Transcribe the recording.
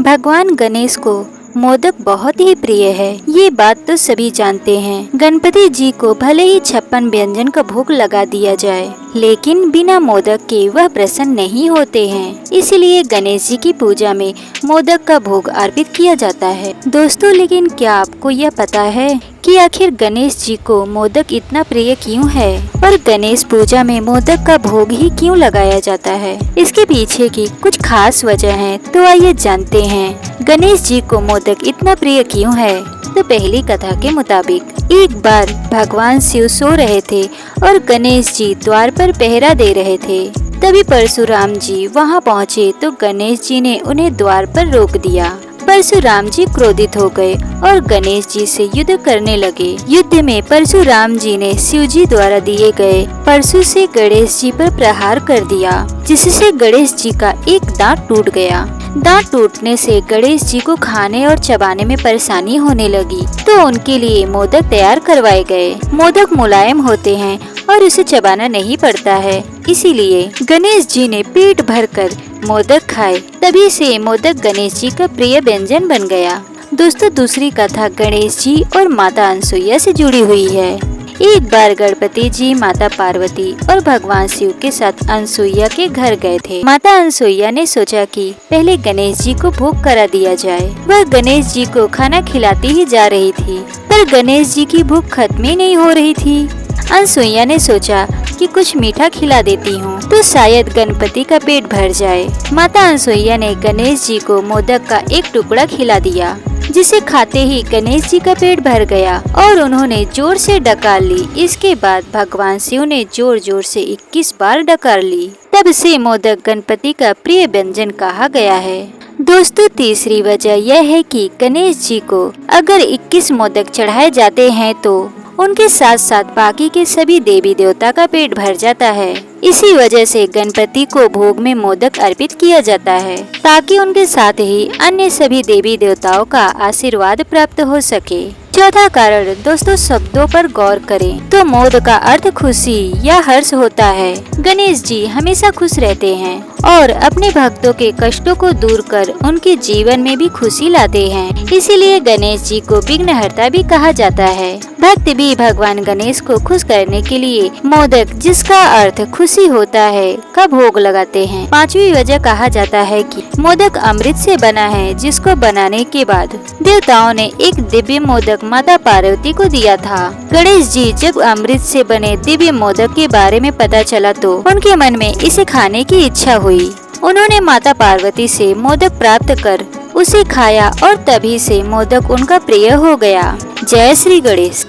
भगवान गणेश को मोदक बहुत ही प्रिय है, ये बात तो सभी जानते हैं। गणपति जी को भले ही 56 व्यंजन का भोग लगा दिया जाए, लेकिन बिना मोदक के वह प्रसन्न नहीं होते हैं। इसलिए गणेश जी की पूजा में मोदक का भोग अर्पित किया जाता है। दोस्तों, लेकिन क्या आपको यह पता है कि आखिर गणेश जी को मोदक इतना प्रिय क्यों है और गणेश पूजा में मोदक का भोग ही क्यों लगाया जाता है? इसके पीछे की कुछ खास वजह है, तो आइए जानते हैं गणेश जी को मोदक इतना प्रिय क्यों है। तो पहली कथा के मुताबिक एक बार भगवान शिव सो रहे थे और गणेश जी द्वार पर पहरा दे रहे थे। तभी परशुराम जी वहां पहुंचे तो गणेश जी ने उन्हें द्वार पर रोक दिया। परशुराम जी क्रोधित हो गए और गणेश जी से युद्ध करने लगे। युद्ध में परशुराम जी ने शिव जी द्वारा दिए गए परशु से गणेश जी पर प्रहार कर दिया, जिससे गणेश जी का एक दांत टूट गया। दांत टूटने से गणेश जी को खाने और चबाने में परेशानी होने लगी, तो उनके लिए मोदक तैयार करवाए गए। मोदक मुलायम होते हैं और उसे चबाना नहीं पड़ता है, इसीलिए गणेश जी ने पेट भरकर मोदक खाए। तभी से मोदक गणेश जी का प्रिय व्यंजन बन गया। दोस्तों, दूसरी कथा गणेश जी और माता अनसुईया से जुड़ी हुई है। एक बार गणपति जी माता पार्वती और भगवान शिव के साथ अनसुईया के घर गए थे। माता अनसुईया ने सोचा कि पहले गणेश जी को भोग करा दिया जाए। वह गणेश जी को खाना खिलाती ही जा रही थी, पर गणेश जी की भूख खत्म ही नहीं हो रही थी। अनसुईया ने सोचा कि कुछ मीठा खिला देती हूँ तो शायद गणपति का पेट भर जाए। माता अनसुईया ने गणेश जी को मोदक का एक टुकड़ा खिला दिया, जिसे खाते ही गणेश जी का पेट भर गया और उन्होंने जोर से डकार ली। इसके बाद भगवान शिव ने जोर जोर से 21 बार डकार ली। तब से मोदक गणपति का प्रिय व्यंजन कहा गया है। दोस्तों, तीसरी वजह यह है कि गणेश जी को अगर 21 मोदक चढ़ाए जाते हैं तो उनके साथ साथ बाकी के सभी देवी देवता का पेट भर जाता है। इसी वजह से गणपति को भोग में मोदक अर्पित किया जाता है, ताकि उनके साथ ही अन्य सभी देवी देवताओं का आशीर्वाद प्राप्त हो सके। चौथा कारण, दोस्तों, शब्दों पर गौर करें तो मोद का अर्थ खुशी या हर्ष होता है। गणेश जी हमेशा खुश रहते हैं और अपने भक्तों के कष्टों को दूर कर उनके जीवन में भी खुशी लाते हैं। इसीलिए गणेश जी को विघ्नहर्ता भी कहा जाता है। भक्त भी भगवान गणेश को खुश करने के लिए मोदक, जिसका अर्थ खुशी होता है, का भोग लगाते हैं। पांचवी वजह कहा जाता है कि मोदक अमृत से बना है, जिसको बनाने के बाद देवताओं ने एक दिव्य मोदक माता पार्वती को दिया था। गणेश जी जब अमृत से बने दिव्य मोदक के बारे में पता चला तो उनके मन में इसे खाने की इच्छा हुई। उन्होंने माता पार्वती से मोदक प्राप्त कर उसे खाया और तभी से मोदक उनका प्रिय हो गया। जय श्री गणेश।